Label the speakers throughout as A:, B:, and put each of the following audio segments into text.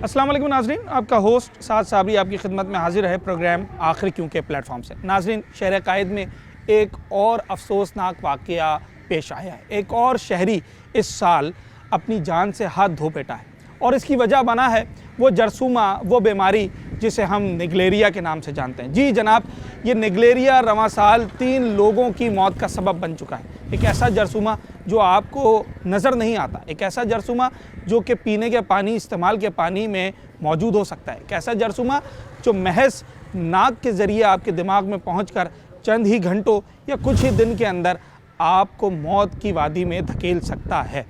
A: अस्सलाम वालेकुम नाज़रीन, आपका होस्ट साद साबरी आपकी खिदमत में हाजिर है प्रोग्राम आखिर क्यों के प्लेटफॉर्म से। नाज़रीन, शहर कायद में एक और अफसोसनाक वाक़या पेश आया है। एक और शहरी इस साल अपनी जान से हाथ धो बैठा है और इसकी वजह बना है वो जरसूमा, वो बीमारी जिसे हम निगलेरिया के नाम से जानते हैं। जी जनाब, ये निगलेरिया रवां साल 3 लोगों की मौत का सबब बन चुका है। एक ऐसा जरसूमा जो आपको नज़र नहीं आता, एक ऐसा जरसूमा जो कि पीने के पानी, इस्तेमाल के पानी में मौजूद हो सकता है, एक ऐसा जरसूमा जो महज नाक के ज़रिए आपके दिमाग में पहुंचकर चंद ही घंटों या कुछ ही दिन के अंदर आपको मौत की वादी में धकेल सकता है।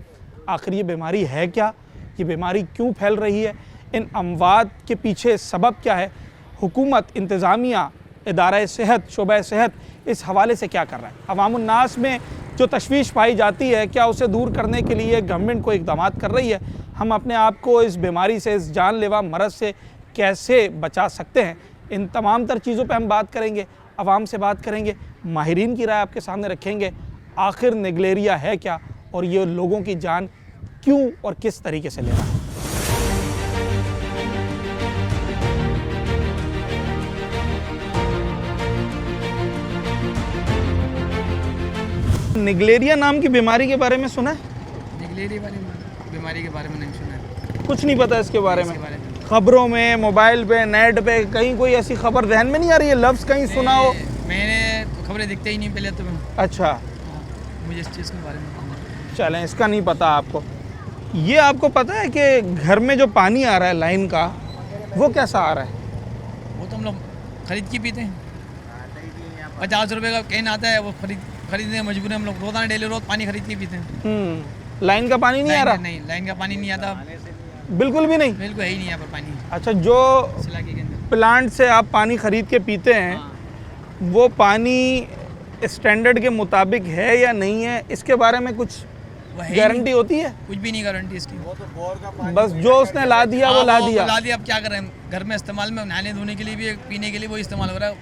A: आखिर ये बीमारी है क्या? ये बीमारी क्यों फैल रही है? इन अमवात के पीछे सबब क्या है? हुकूमत, इंतज़ामिया, इदारा सेहत, शोबा सेहत इस हवाले से क्या कर रहा है? अवामुन्नास में जो तशवीश पाई जाती है, क्या उसे दूर करने के लिए गवर्नमेंट को इक़दाम कर रही है? हम अपने आप को इस बीमारी से, इस जानलेवा मरज़ से कैसे बचा सकते हैं? इन तमाम तर चीज़ों पर हम बात करेंगे, आवाम से बात करेंगे, माहिरीन की राय आपके सामने रखेंगे। आखिर निगलेरिया है क्या और ये लोगों की जान क्यों और किस तरीके से ले रहा है? निगलेरिया नाम की बीमारी के बारे में सुना है?
B: निगलेरिया वाली बीमारी के बारे में नहीं सुना है।
A: कुछ नहीं पता इसके बारे में? खबरों में, मोबाइल पे, नेट पे कहीं कोई ऐसी खबर जहन में नहीं आ रही है? लफ्ज़ कहीं सुना हो?
B: मैंने तो खबरें दिखते ही नहीं पहले तो मैं।
A: अच्छा,
B: मुझे इस चीज़ के बारे में
A: चलें, इसका नहीं पता आपको। ये आपको पता है कि घर में जो पानी आ रहा है लाइन का, वो कैसा आ रहा है?
B: वो तो हम लोग खरीद के पीते हैं। 50 रुपए का कैन आता है, वो खरीदने मजबूर हैं हम लोग। रोज़ाना डेली रोज़ पानी खरीद के पीते हैं।
A: लाइन का पानी नहीं आ रहा?
B: नहीं, लाइन का पानी नहीं आता,
A: बिल्कुल भी नहीं?
B: बिल्कुल है ही नहीं यहाँ पर पानी।
A: अच्छा, जो
B: इस इलाके के अंदर
A: प्लांट से आप पानी खरीद के पीते हैं, वो पानी स्टैंडर्ड के मुताबिक है या नहीं है, इसके बारे में कुछ गारंटी होती है?
B: कुछ भी नहीं गारंटी इसकी।
A: बस जो उसने ला दिया वो ला दिया।
B: अब क्या करें, घर में इस्तेमाल में, नहाने धोने के लिए भी, पीने के लिए वो इस्तेमाल हो रहा है।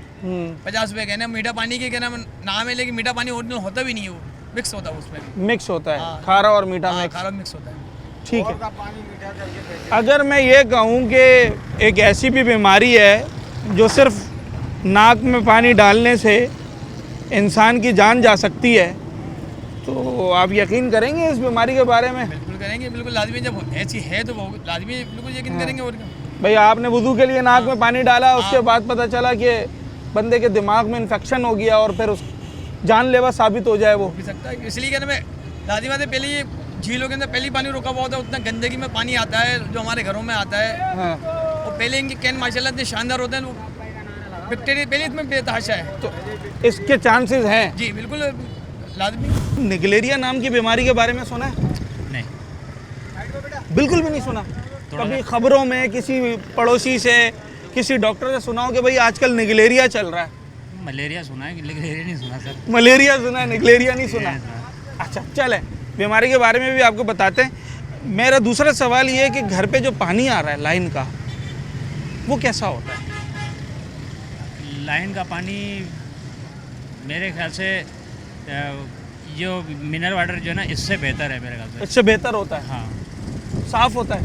B: 50 रुपए कहना, मीठा पानी के कहना नाम है, लेकिन मीठा पानी ओरिजिनल होता भी नहीं है, वो मिक्स होता है उसमें।
A: मिक्स होता है, खारा और मीठा मिक्स।
B: खारा मिक्स होता है।
A: ठीक है। अगर मैं ये कहूँ कि एक ऐसी भी बीमारी है जो सिर्फ नाक में पानी डालने से इंसान की जान जा सकती है, तो आप यकीन करेंगे इस बीमारी के बारे में?
B: बिल्कुल करेंगे, बिल्कुल लाजमी। जब ऐसी है तो लाजमी बिल्कुल यकीन करेंगे। और
A: भाई, आपने वुज़ू के लिए नाक में पानी डाला, उसके बाद पता चला कि बंदे के दिमाग में इन्फेक्शन हो गया और फिर उस जानलेवा साबित हो जाए, वो
B: भी सकता है। इसलिए कहना मैं लाजमी बात है, पहले ये झीलों के अंदर पहले पानी रुका हुआ होता है, उतना गंदगी में पानी आता है जो हमारे घरों में आता है।
A: हाँ।
B: और पहले इनके कैन माशाल्लाह इतने शानदार होते हैं, बैक्टीरिया पहले इसमें बेतहाशा है,
A: तो इसके चांसेस हैं?
B: जी बिल्कुल लाजमी।
A: निगलेरिया नाम की बीमारी के बारे में सुना है?
B: नहीं,
A: बिल्कुल भी नहीं सुना? कभी खबरों में किसी पड़ोसी से, किसी डॉक्टर से सुना हो कि भाई आजकल निगलेरिया चल रहा है?
B: मलेरिया सुना है, निगलेरिया नहीं सुना सर।
A: मलेरिया सुना है, निगलेरिया नहीं सुना? अच्छा, चले बीमारी के बारे में भी आपको बताते हैं। मेरा दूसरा सवाल ये है कि घर पे जो पानी आ रहा है लाइन का, वो कैसा होता है?
C: लाइन का पानी मेरे ख्याल से जो मिनरल वाटर जो है ना, इससे बेहतर है मेरे ख्याल से।
A: इससे बेहतर होता है?
C: हाँ,
A: साफ़ होता है?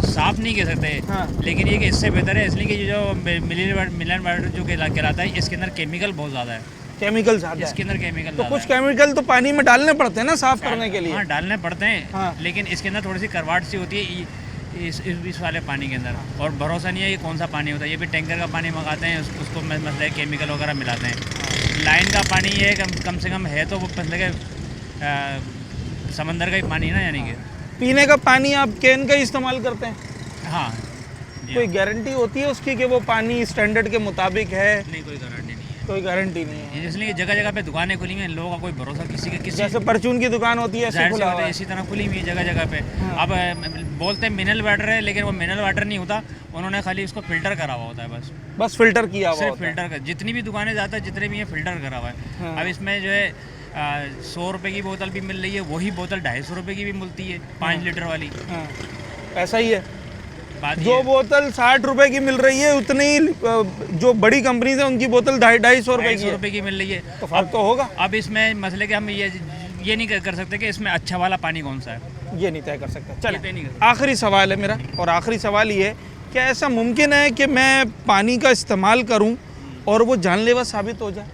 C: साफ़ नहीं कह सकते,
A: हाँ।
C: लेकिन ये कि इससे बेहतर है, इसलिए कि जो मिनरल वाटर जो कहलाता है, इसके अंदर केमिकल बहुत ज़्यादा है।
A: केमिकल ज़्यादा है?
C: इसके अंदर केमिकल
A: तो कुछ केमिकल तो पानी में डालने पड़ते हैं ना साफ़ करने के लिए?
C: हाँ, डालने पड़ते हैं।
A: हाँ।
C: लेकिन इसके अंदर थोड़ी सी करवाहट सी होती है इस वाले पानी के अंदर, और भरोसा नहीं है कि कौन सा पानी होता है। ये भी टैंकर का पानी मंगाते हैं, उसको मतलब केमिकल वगैरह मिलाते हैं। लाइन का पानी ये है कम से कम है तो वो मतलब समंदर का ही पानी है ना, यानी कि
A: पीने का पानी आप कैन का ही इस्तेमाल करते हैं?
C: हाँ।
A: कोई गारंटी होती है उसकी कि वो पानी स्टैंडर्ड के मुताबिक है?
C: नहीं, कोई गारंटी नहीं है।
A: कोई गारंटी नहीं है?
C: इसलिए जगह जगह पे दुकानें खुली हुई हैं, लोगों का कोई भरोसा किसी
A: जैसे परचून की दुकान होती है ऐसे खुला हुआ है?
C: इसी तरह खुली हुई है जगह जगह पे। अब बोलते हैं मिनरल वाटर है, लेकिन वो मिनरल वाटर नहीं होता, उन्होंने खाली उसको फिल्टर करा हुआ होता है
A: बस फिल्टर किया हुआ
C: सिर्फ
A: होता है?
C: फिल्टर का, जितनी भी दुकानें जाता है, जितने भी हैं, फिल्टर करा हुआ है। अब इसमें जो है 100 रुपये की बोतल भी मिल रही है, वही बोतल 250 रुपये की भी मिलती है, 5 लीटर वाली।
A: हाँ, ऐसा ही है।
C: बात
A: जो बोतल 60 रुपए की मिल रही है, उतनी ही जो बड़ी कंपनी है उनकी बोतल 250 रुपए की
C: मिल रही है।
A: तो फर्क तो होगा।
C: अब इसमें मसले कि हम ये नहीं कर सकते कि इसमें अच्छा वाला पानी कौन सा है,
A: ये नहीं तय कर सकते।
C: ये तय नहीं
A: चलिए,
C: कर
A: आखिरी सवाल है मेरा, और आखिरी सवाल ये है क्या ऐसा मुमकिन है कि मैं पानी का इस्तेमाल करूं और वो जानलेवा साबित हो जाए?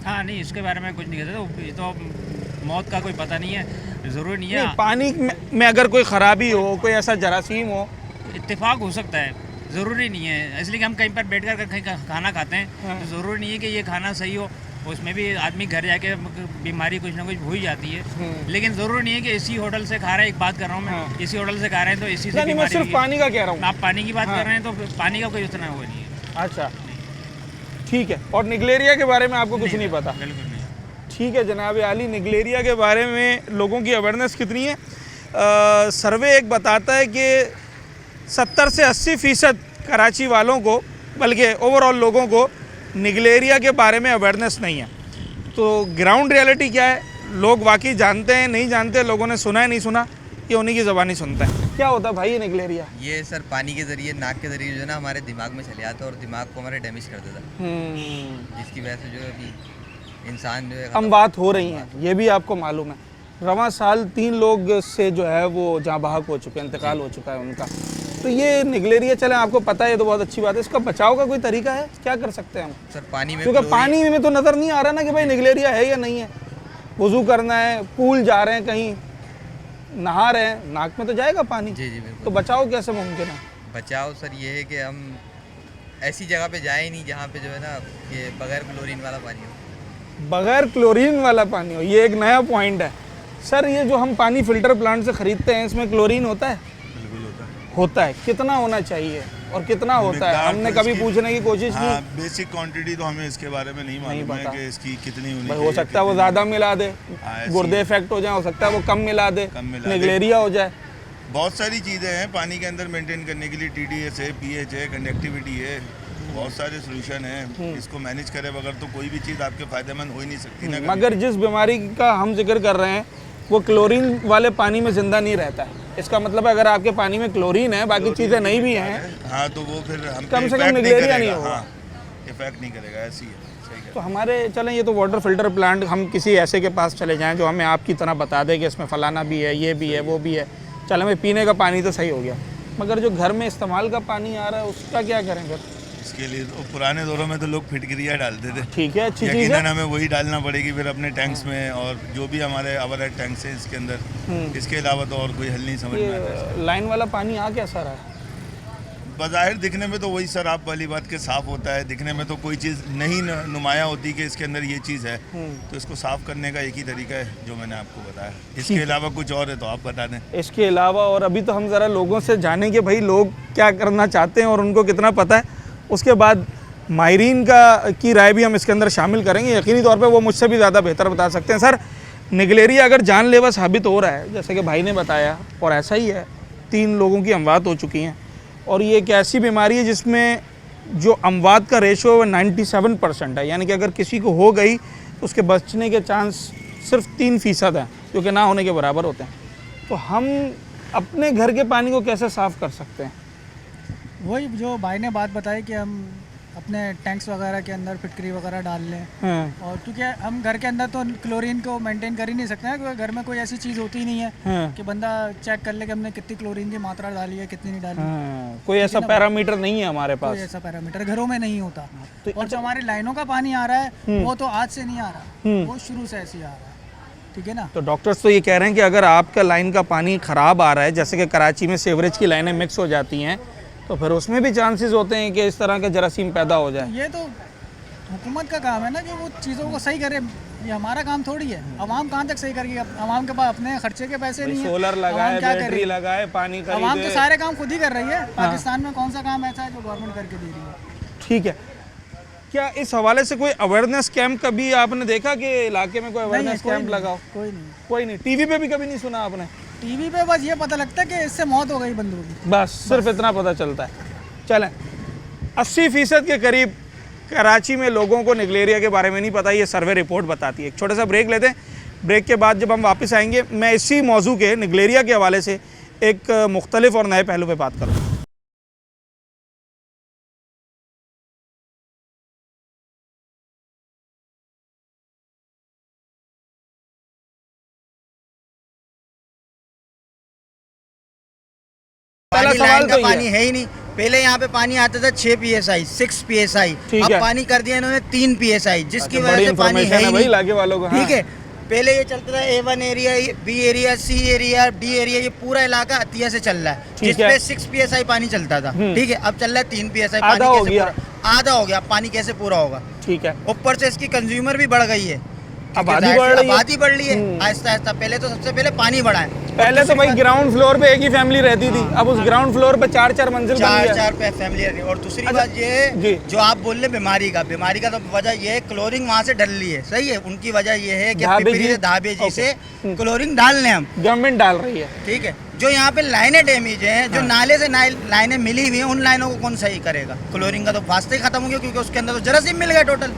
C: हाँ नहीं, इसके बारे में कुछ नहीं कहते, तो ये तो मौत का कोई पता नहीं है, ज़रूरी नहीं है।
A: नहीं, पानी में अगर कोई ख़राबी हो, कोई ऐसा जरासीम हो।
C: इत्तेफाक हो सकता है, ज़रूरी नहीं है। इसलिए कि हम कहीं पर बैठ कर कहीं खाना खाते हैं,
A: हाँ।
C: तो ज़रूरी नहीं है कि ये खाना सही हो, उसमें भी आदमी घर जाके बीमारी कुछ ना कुछ हो ही जाती है। लेकिन ज़रूरी नहीं है कि इसी होटल से खा रहे हैं, एक बात कर रहा हूँ मैं,
A: हाँ।
C: इसी होटल से खा रहे हैं तो इसी से
A: नहीं, मैं
C: बीमारी
A: सिर्फ
C: हुई
A: पानी का कह रहा हूँ।
C: है। आप पानी की बात
A: हाँ।
C: कर रहे हैं तो पानी का कोई उतना वो नहीं है।
A: अच्छा, ठीक है। और निगलेरिया के बारे में आपको कुछ नहीं पता?
C: बिल्कुल नहीं।
A: ठीक है जनाब आली, निगलेरिया के बारे में लोगों की अवेयरनेस कितनी है? सर्वे एक बताता है कि 70 से 80% कराची वालों को, बल्कि ओवरऑल लोगों को निगलेरिया के बारे में अवेयरनेस नहीं है। तो ग्राउंड रियलिटी क्या है? लोग वाकई जानते हैं, नहीं जानते, लोगों ने सुना है, नहीं सुना, ये उन्हीं की ज़बानी सुनता है। क्या होता है भाई ये निगलेरिया?
D: ये सर पानी के ज़रिए, नाक के ज़रिए जो है ना हमारे दिमाग में चले आता है और दिमाग को हमारे डैमेज कर देता है, जिसकी वजह से जो है अभी इंसान जो है
A: अमवात हो रही हैं, ये भी आपको मालूम है। रवां साल 3 लोग से जो है वो जहाँ बहक हो चुके हैं, इंतकाल हो चुका है उनका। तो ये निगलेरिया, चले आपको पता है, ये तो बहुत अच्छी बात है। इसका बचाव का कोई तरीका है? क्या कर सकते हैं हम?
D: सर पानी में
A: क्योंकि पानी में तो नज़र नहीं आ रहा ना कि भाई निगलेरिया है या नहीं है। वज़ू करना है, पूल जा रहे हैं, कहीं नहा रहे हैं, नाक में तो जाएगा पानी।
D: जी जी बिल्कुल।
A: तो बचाव कैसे मुमकिन है?
D: बचाव सर ये है कि हम ऐसी जगह पे जाए नहीं जहाँ पे जो है ना कि बगैर क्लोरीन वाला पानी हो।
A: बगैर क्लोरीन वाला पानी हो, ये एक नया पॉइंट है। सर ये जो हम पानी फ़िल्टर प्लांट से ख़रीदते हैं, इसमें क्लोरीन होता है?
E: बिल्कुल होता है।
A: होता है। कितना होना चाहिए और कितना होता है?
E: मिकदार
A: हमने
E: तो
A: कभी
E: इसकी-
A: पूछने की कोशिश
E: हाँ,
A: की?
E: बेसिक क्वांटिटी तो हमें इसके बारे में नहीं मालूम है
A: पता।
E: कि इसकी कितनी होनी
A: भाई
E: चाहिए।
A: हो सकता है वो
E: कितनी-
A: ज़्यादा मिला दे,
E: हाँ, ऐसी
A: गुर्दे
E: है।
A: इफेक्ट हो जाए, हो सकता है वो कम मिला दे,
E: कम मिला दे।
A: निगलेरिया हो जाए।
E: बहुत सारी चीज़ें हैं पानी के अंदर मेंटेन करने के लिए। TDS है, pH है, कंडक्टिविटी है, बहुत सारे सोल्यूशन हैं। इसको मैनेज करे बगैर तो कोई भी चीज़ आपके फ़ायदेमंद हो ही नहीं सकती ना कभी।
A: मगर जिस बीमारी का हम जिक्र कर रहे हैं वो क्लोरीन वाले पानी में ज़िंदा नहीं रहता है। इसका मतलब है अगर आपके पानी में क्लोरीन है, बाकी चीज़ें नहीं भी हैं,
E: हाँ तो वो फिर हम
A: कम से कम निगलेरिया नहीं होगा।
E: इफेक्ट नहीं करेगा, ऐसी है। सही है।
A: तो हमारे चलें, ये तो वाटर फिल्टर प्लांट, हम किसी ऐसे के पास चले जाएं जो हमें आपकी तरह बता दे कि इसमें फ़लाना भी है, ये भी है, वो भी है। चलो हमें पीने का पानी तो सही हो गया, मगर जो घर में इस्तेमाल का पानी आ रहा है उसका क्या करें फिर?
E: इसके लिए तो पुराने दौरों में तो लोग फिटकरियाँ डालते थे।
A: ठीक है, अच्छी चीज़
E: यकीनन
A: है।
E: हमें वही डालना पड़ेगी फिर अपने टैंक्स में, और जो भी हमारे ओवरहेड टैंक्स हैं इसके अंदर। इसके अलावा तो और कोई हल नहीं समझ में आता है।
A: ये लाइन वाला पानी आ कैसा रहा है?
E: बज़ाहिर दिखने में तो वही सर आप वाली बात के साफ़ होता है। दिखने में तो कोई चीज़ नहीं नुमाया होती कि इसके अंदर ये चीज़ है। तो इसको साफ़ करने का एक ही तरीका है जो मैंने आपको बताया। इसके अलावा कुछ और है तो आप बता दें।
A: इसके अलावा और अभी तो हम ज़रा लोगों से जानें कि भाई लोग क्या करना चाहते हैं और उनको कितना पता है। उसके बाद माहिरीन की राय भी हम इसके अंदर शामिल करेंगे। यकीनी तौर पे वो मुझसे भी ज़्यादा बेहतर बता सकते हैं। सर निगलेरिया अगर जानलेवा साबित हो रहा है, जैसे कि भाई ने बताया, और ऐसा ही है, 3 लोगों की अमवात हो चुकी हैं, और ये एक ऐसी बीमारी है जिसमें जो अमवात का रेशो है 97% है। यानी कि अगर किसी को हो गई तो उसके बचने के चांस सिर्फ 3% हैं, जो कि ना होने के बराबर होते हैं। तो हम अपने घर के पानी को कैसे साफ़ कर सकते हैं?
F: वही जो भाई ने बात बताई कि हम अपने टैंक्स वगैरह के अंदर फिटकरी वगैरह डाल लें।
A: हाँ,
F: और क्योंकि हम घर के अंदर तो क्लोरीन को मेंटेन कर ही नहीं सकते हैं, क्योंकि घर में कोई ऐसी चीज़ होती ही नहीं है
A: हाँ,
F: कि बंदा चेक कर ले कि हमने कितनी क्लोरीन की मात्रा डाली है, कितनी नहीं डाली।
A: हाँ, कोई ऐसा पैरामीटर नहीं है हमारे
F: कोई
A: पास।
F: ऐसा पैरामीटर घरों में नहीं होता।
A: तो
F: और जो हमारी लाइनों का पानी आ रहा है वो तो आज से नहीं आ रहा, वो शुरू से ऐसे ही आ रहा है। ठीक है ना।
A: तो डॉक्टर्स तो ये कह रहे हैं कि अगर आपका लाइन का पानी ख़राब आ रहा है, जैसे कि कराची में सीवरेज की लाइनें मिक्स हो जाती हैं, तो फिर उसमें भी चांसेस होते हैं कि इस तरह के जरासीम पैदा हो जाए।
F: ये तो हुकूमत का काम है ना कि वो चीज़ों को सही करे। ये हमारा काम थोड़ी है। अवाम कहाँ तक सही करेगी? अवाम के पास अपने खर्चे के पैसे नहीं है।
A: सोलर
F: अवाम
A: लगाए,
F: क्या
A: बैटरी
F: करेगी?
A: लगाए, पानी
F: अवाम तो
A: खरीदे।
F: सारे काम खुद ही कर रही है। पाकिस्तान में कौन सा काम ऐसा है जो गवर्नमेंट करके दे रही है?
A: ठीक है। क्या इस हवाले से कोई अवेयरनेस कैंप कभी आपने देखा कि इलाके में कोई अवेयरनेस
F: कोई
A: कैंप
F: नहीं,
A: लगाओ?
F: कोई नहीं।
A: कोई नहीं। टीवी पे भी कभी नहीं सुना आपने?
F: टीवी पे बस ये पता लगता है कि इससे मौत हो गई बंदों की।
A: बस सिर्फ इतना पता चलता है। चलें, 80% के करीब कराची में लोगों को निगलेरिया के बारे में नहीं पता, ये सर्वे रिपोर्ट बताती है। एक छोटा सा ब्रेक लेते हैं। ब्रेक के बाद जब हम वापस आएंगे, मैं इसी मौजू के निगलेरिया के हवाले से एक मुख्तलिफ और नए पहलू पे बात करूँगा। पहला
G: पानी
A: सवाल
G: लाइन का
A: तो ये
G: पानी है ही नहीं। पहले यहाँ पे पानी आता था 6 PSI 6 PSI,
A: ठीक
G: अब
A: है।
G: पानी कर दिया इन्होंने 3 PSI, जिसकी
A: अच्छा,
G: वजह
A: बड़ी
G: से पानी है
A: information
G: ही
A: है भाई
G: नहीं।
A: इलाके वालों को, हाँ।
G: ठीक है, पहले ये चलता था A1 area, B area, C area, D area, ये पूरा इलाका अतिया से चल रहा है,
A: ठीक
G: जिसपे
A: है।
G: 6 PSI पानी चलता था। ठीक है, अब चल रहा है 3 PSI।
A: आधा हो गया।
G: आधा हो गया, पानी कैसे पूरा होगा?
A: ठीक है।
G: ऊपर से इसकी कंज्यूमर भी बढ़ गई है,
A: आबादी
G: क्योंकि
A: बढ़ रही है।
G: आबादी बढ़ रही है आहिस्ता आहिस्ता। पहले तो सबसे पहले पानी बढ़ा है,
A: पहले तो भाई ग्राउंड फ्लोर पे एक ही फैमिली रहती थी, अब उस ग्राउंड फ्लोर पे 4-4 मंजिल बन गया।
G: 4 पे फैमिली रहती है। और दूसरी
A: अच्छा,
G: बात ये
A: जी।
G: है, जो आप बोल रहे बीमारी का तो वजह ये है, क्लोरिंग वहाँ से डल रही है। सही है, उनकी वजह ये है कि
A: धाबे
G: पिपरी
A: जी-
G: से धाबे जी से क्लोरिंग डाल लें हम।
A: गवर्नमेंट डाल रही है।
G: ठीक है, जो यहाँ पे लाइनें डैमेज हैं, जो नाले से लाइनें मिली हुई हैं, उन लाइनों को कौन सही करेगा? क्लोरिंग का तो फास्ट ही खत्म हो गया, क्योंकि उसके अंदर तो जरासीम मिल गया टोटल।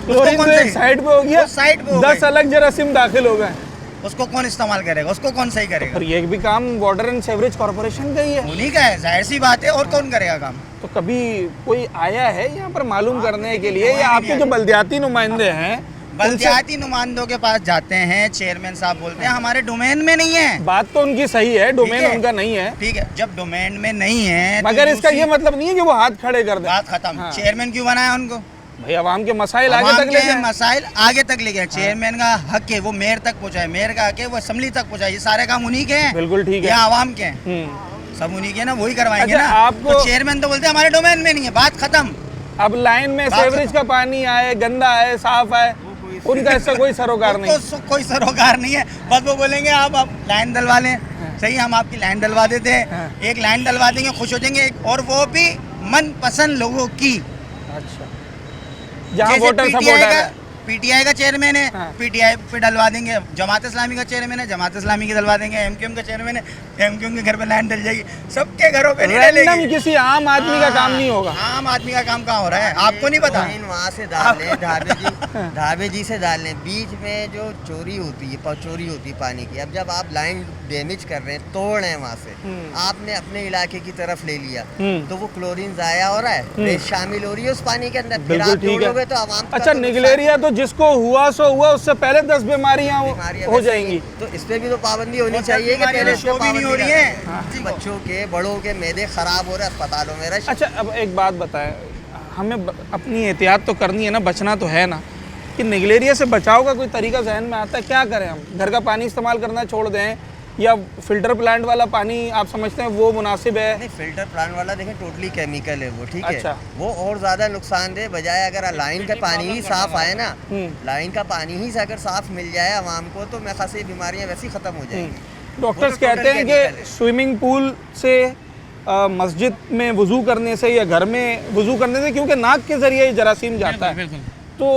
A: क्लोरीन तो एक साइड पे हो गया,
G: वो साइड पे हो
A: 10
G: गए।
A: अलग जरासीम दाखिल हो गए।
G: उसको कौन इस्तेमाल करेगा? उसको कौन सही करेगा?
A: पर ये भी काम वाटर एंड सेवरेज कॉर्पोरेशन का ही है।
G: उन्हीं का है, जाहिर सी बात है, और कौन करेगा काम?
A: तो कभी कोई आया है यहाँ पर मालूम करने के लिए, या आपके जो बल्दियाती नुमाइंदे हैं उनसे-
G: बल्दियाती नुमाइंदों के पास जाते हैं, चेयरमैन साहब बोलते हैं हमारे डोमेन में नहीं है।
A: बात तो उनकी सही है, डोमेन
G: ठीक है।
A: उनका नहीं है,
G: ठीक है, जब डोमेन में नहीं है तो
A: मगर इसका
G: दूसरी-
A: ये मतलब नहीं है कि वो हाथ खड़े कर दे।
G: बात खत्म।
A: हाँ।
G: चेयरमैन क्यों बनाया उनको?
A: भाई आवाम के मसाइल आगे
G: आवाम
A: तक ले
G: के
A: जाएं।
G: मसाइल आगे तक ले गए। चेयरमैन का हक है वो मेयर तक पहुंचाए, मेयर का हक है वो असेंबली तक पहुंचाए। ये सारे काम उन्हीं के हैं,
A: बिल्कुल ठीक है।
G: या आवाम के हैं,
A: हम्म।
G: सब उन्हीं के हैं ना, वही करवाएंगे
A: अच्छा,
G: ना।
A: आपको-
G: तो चेयरमैन तो बोलते हैं हमारे डोमेन में नहीं है, बात खत्म।
A: अब लाइन में
G: बात
A: सेवरेज का पानी आए, गंदा आए, साफ आए, उनका इससे कोई सरोकार नहीं।
G: तो कोई सरोकार नहीं है, बस वो बोलेंगे आप लाइन डलवा लें। सही, हम आपकी लाइन डलवा देते हैं,
A: हाँ।
G: एक लाइन डलवा देंगे, खुश हो जाएंगे, और वो भी मन पसंद लोगों की।
A: अच्छा, जहाँ
G: जैसे
A: वोटर सपोर्ट है।
G: पीटीआई का चेयरमैन है,
A: हाँ।
G: पीटीआई पे डलवा देंगे। जमात इस्लामी का चेयरमैन है, जमात इस्लामी की डलवा देंगे। एमक्यूएम का चेयरमैन है, एमक्यूएम के घर पे लाइन डल जाएगी। सबके घरों पे नहीं
A: रैंडम
G: डलेगी।
A: किसी आम आदमी का काम नहीं होगा।
G: आम आदमी का काम कहाँ हो रहा है, आपको नहीं पता?
H: वहाँ से डाल लें, ढाबे जी से डाल लें। बीच में जो चोरी होती है पानी की, अब जब आप लाइन डैमेज कर रहे हैं, तोड़ रहे हैं वहाँ से, आपने अपने इलाके की तरफ ले लिया, तो वो क्लोरीन जाया हो रहा है, रेत शामिल हो रही है उस पानी के अंदर, फिर
A: बिल्कुल
H: आप
A: ठीक
H: जोड़ोगे
A: है।
H: तो आवाम का
A: अच्छा,
H: तो
A: निगलेरिया तो जिसको हुआ सो हुआ, उससे पहले 10 बीमारियां
H: बीमारियां
A: हो
H: वैसे
A: जाएंगी।
H: ही। तो इस पे भी तो पाबंदी होनी
G: और
H: चाहिए कि
G: बीमारियां
H: पहले इस पे
G: शो भी नहीं हो
H: पाबंदी
G: रही है।
H: लगे।
G: हाँ।
H: बच्चों के, बड़ों के मैदे खराब हो रहे हैं अस्पतालों में रश।
A: अच्छा, अब एक बात बताएं, हमें अपनी एहतियात तो करनी है ना, बचना तो है ना, कि निगलेरिया से बचाव का कोई तरीका जहन में आता है? क्या करें हम? घर का पानी इस्तेमाल करना छोड़ दें, या फिल्टर प्लांट वाला पानी आप समझते हैं वो मुनासिब है?
H: नहीं, फिल्टर प्लांट वाला देखें टोटली केमिकल है वो, ठीक
A: अच्छा।
H: है, वो और ज़्यादा नुकसानदेह। बजाय अगर लाइन का पानी ही साफ आए ना, लाइन का पानी ही अगर साफ मिल जाए आवाम को, तो मैं खासी बीमारियाँ वैसे ही ख़त्म हो जाएंगी।
A: डॉक्टर्स
H: वो तो
A: कहते हैं
H: total chemical
A: कि
H: है।
A: स्विमिंग पूल से, मस्जिद में वज़ू करने से या घर में वज़ू करने से, क्योंकि नाक के ज़रिए ये जरासीम जाता है,
B: बिल्कुल।
A: तो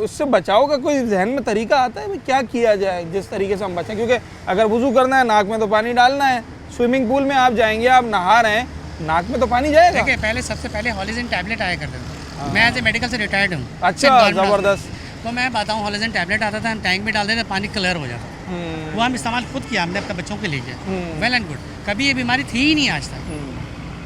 A: इससे बचाव का कोई जहन में तरीका आता है? भाई क्या किया जाए जिस तरीके से हम बचें? क्योंकि अगर वज़ू करना है, नाक में तो पानी डालना है। स्विमिंग पूल में आप जाएंगे, आप नहा रहे हैं, नाक में तो पानी जाएगा।
B: देखिए, पहले सबसे पहले हॉलिजन टैबलेट आया करते थे। मैं एज ए मेडिकल से रिटायर्ड हूँ।
A: अच्छा, ज़बरदस्त।
B: तो मैं बताऊँ, हॉलिजन टैबलेट आता था, हम टैंक में डाल देते, पानी क्लियर हो जाता। वो हम इस्तेमाल खुद किया हमने अपने बच्चों के लिए, वेल एंड गुड। कभी ये बीमारी थी ही नहीं आज तक।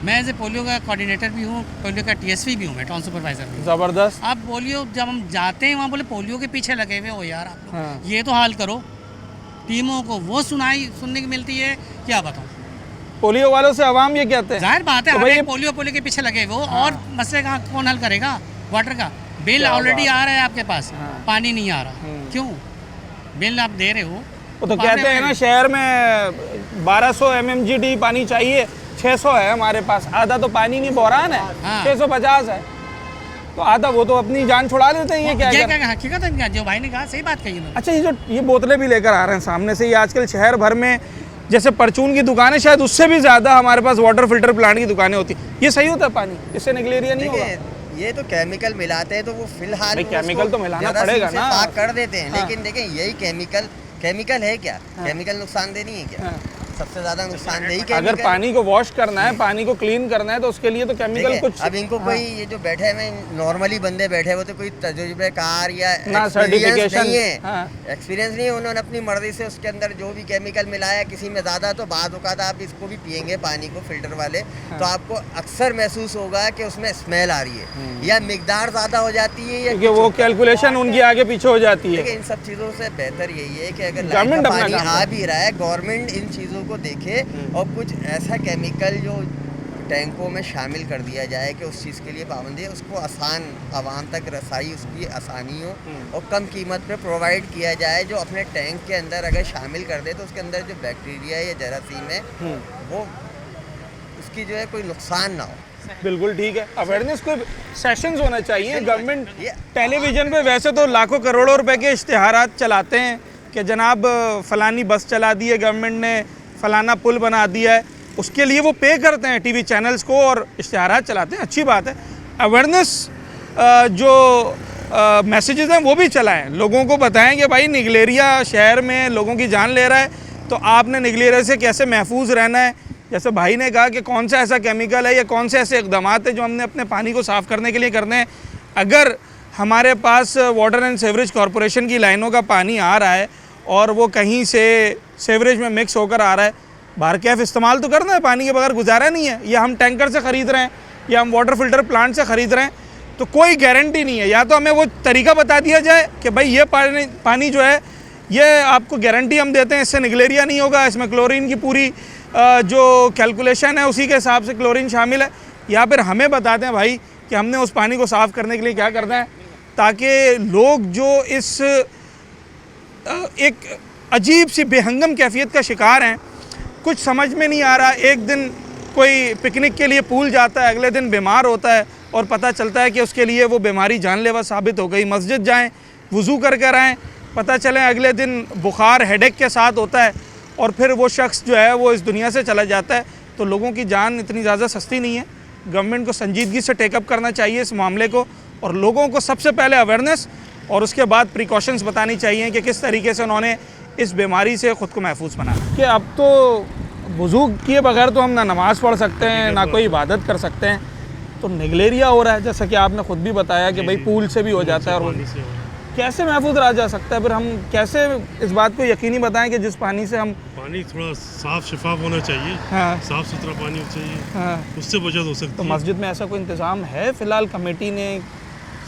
B: मैं एज ए पोलियो का कोऑर्डिनेटर भी हूँ, पोलियो का TSV भी हूँ, मैं टाउन सुपरवाइजर भी हूँ।
A: ज़बरदस्त।
B: आप पोलियो जब हम जाते हैं वहाँ बोले पोलियो के पीछे लगे हुए हो यार आप लोग,
A: हाँ।
B: ये तो हाल करो। टीमों को वो सुनने की मिलती है, क्या बताऊँ।
A: पोलियो वालों से आवाम ये कहते हैं।
B: जाहिर बात है,
A: तो
B: हर
A: भाई
B: एक पोलियो के पीछे लगे वो, और मसले का कौन हल करेगा? वाटर का बिल
A: क्या
B: ऑलरेडी
A: बात
B: आ रहा है आपके पास,
A: हाँ।
B: पानी नहीं आ रहा, क्यों? बिल आप दे रहे हो।
A: वो तो कहते हैं ना, शहर में 1200 MMGD पानी चाहिए, 600 है हमारे पास। आधा तो पानी नहीं, बहरान है।
B: हाँ।
A: 650 है, तो आधा वो तो अपनी जान छुड़ा देते हैं। ये क्या
B: ये
A: करें?
B: क्या हकीकत है, जो भाई ने कहा सही बात कही उन्होंने।
A: अच्छा, ये बोतलें भी लेकर आ रहे हैं सामने से, ये आजकल शहर भर में जैसे परचून की दुकानें, शायद उससे भी ज़्यादा हमारे पास वाटर फिल्टर प्लांट की दुकानें होती हैं। ये सही होता है पानी? इससे निगलेरिया नहीं होगा?
H: देखिए, ये तो केमिकल मिलाते हैं, तो वो फिलहाल
A: भाई,
H: वो
A: केमिकल
H: उसको
A: तो मिलाना
H: जरासीम
A: पड़ेगा
H: से
A: ना।
H: पाक कर देते हैं,
A: हाँ।
H: लेकिन देखें यही केमिकल है क्या? केमिकल नुकसानदेह नहीं है क्या?
A: हाँ।
H: सबसे ज्यादा नुकसानदेही
A: अगर
H: केमिकल है।
A: पानी को वॉश करना है, पानी को क्लीन करना है, तो उसके लिए तो केमिकल
H: देखिए,
A: कुछ।
H: अब इनको कोई ये जो बैठे हुए नॉर्मली बंदे बैठे हुए, तो कोई तजुर्बेकार या
A: ना
H: एक्सपीरियंस
A: certification,
H: नहीं है,
A: हाँ।
H: एक्सपीरियंस नहीं है। उन्होंने अपनी मर्जी से उसके अंदर जो भी केमिकल मिलाया, किसी में ज़्यादा, तो बाद औकात आप इसको भी पियेंगे पानी को फिल्टर वाले, तो आपको अक्सर महसूस होगा कि उसमें स्मेल आ रही है, या मिकदार ज़्यादा हो जाती है, या
A: क्योंकि वो कैलकुलेशन उनकी आगे पीछे हो जाती है।
H: देखिए, इन सब चीज़ों से बेहतर यही है कि अगर लाइन
A: गवर्नमेंट
H: का
A: अपना
H: पानी
A: काम
H: आ
A: करे।
H: भी रहा है, गवर्नमेंट इन चीज़ों चीज़ों को देखे और कुछ ऐसा केमिकल जो टैंकों में शामिल कर दिया जाए कि उस चीज़ के लिए पाबंदी है, उसको आसान आवाम तक रसाई उसकी आसानी हो और कम कीमत पे प्रोवाइड किया जाए। जो अपने टैंक के अंदर अगर शामिल कर दे तो उसके अंदर जो बैक्टीरिया या जरासीम है वो उसकी जो है कोई नुकसान ना हो।
A: बिल्कुल ठीक है। अवेयरनेस को सेशंस होना चाहिए। गवर्नमेंट टेलीविज़न पे वैसे तो लाखों करोड़ों रुपए के इश्तिहारात चलाते हैं कि जनाब फ़लानी बस चला दी है गवर्नमेंट ने, फ़लाना पुल बना दिया है, उसके लिए वो पे करते हैं टीवी चैनल्स को और इश्तिहारात चलाते हैं, अच्छी बात है। अवेयरनेस जो मैसेजेस हैं वो भी चलाएं, लोगों को बताएं कि भाई निगलेरिया शहर में लोगों की जान ले रहा है, तो आपने निगलेरिया से कैसे महफूज रहना है। जैसे भाई ने कहा कि कौन सा ऐसा केमिकल है या कौन से ऐसे इक़दामात हैं जो हमने अपने पानी को साफ़ करने के लिए करने हैं। अगर हमारे पास वाटर एंड सीवरेज कॉरपोरेशन की लाइनों का पानी आ रहा है और वो कहीं से सीवरेज में मिक्स होकर आ रहा है, बाहर कैफ इस्तेमाल तो करना है, पानी के बगैर गुजारा नहीं है। या हम टैंकर से ख़रीद रहे हैं या हम वाटर फिल्टर प्लांट से ख़रीद रहे हैं, तो कोई गारंटी नहीं है। या तो हमें वो तरीका बता दिया जाए कि भाई ये पानी जो है ये आपको गारंटी हम देते हैं, इससे निगलेरिया नहीं होगा, इसमें क्लोरीन की पूरी जो कैलकुलेशन है उसी के हिसाब से क्लोरीन शामिल है। या फिर हमें बताते हैं भाई कि हमने उस पानी को साफ़ करने के लिए क्या करना है, ताकि लोग जो इस एक अजीब सी बेहंगम कैफियत का शिकार हैं, कुछ समझ में नहीं आ रहा। एक दिन कोई पिकनिक के लिए पूल जाता है, अगले दिन बीमार होता है और पता चलता है कि उसके लिए वो बीमारी जानलेवा साबित हो गई। मस्जिद जाएं, वज़ू कर कर आएँ, पता चले अगले दिन बुखार हेडेक के साथ होता है और फिर वो शख्स जो है वो इस दुनिया से चला जाता है। तो लोगों की जान इतनी ज़्यादा सस्ती नहीं है। गवर्नमेंट को संजीदगी से टेकअप करना चाहिए इस मामले को, और लोगों को सबसे पहले अवेयरनेस और उसके बाद प्रिकॉशंस बतानी चाहिए कि किस तरीके से उन्होंने इस बीमारी से ख़ुद को महफूज बनाना। कि अब तो वज़ू किए बगैर तो हम ना नमाज़ पढ़ सकते हैं ना कोई इबादत कर सकते हैं, तो निगलेरिया हो रहा है जैसा कि आपने ख़ुद भी बताया कि भाई पूल से भी हो जाता है। और कैसे महफूज रहा जा सकता है? फिर हम कैसे इस बात को यकीनी बताएं कि जिस पानी से हम
I: पानी थोड़ा साफ शफाफ होना चाहिए,
A: हाँ,
I: साफ सुथरा पानी होना चाहिए,
A: हाँ,
I: उससे बचत हो सकती
A: तो
I: है।
A: मस्जिद में ऐसा कोई इंतज़ाम है फ़िलहाल? कमेटी ने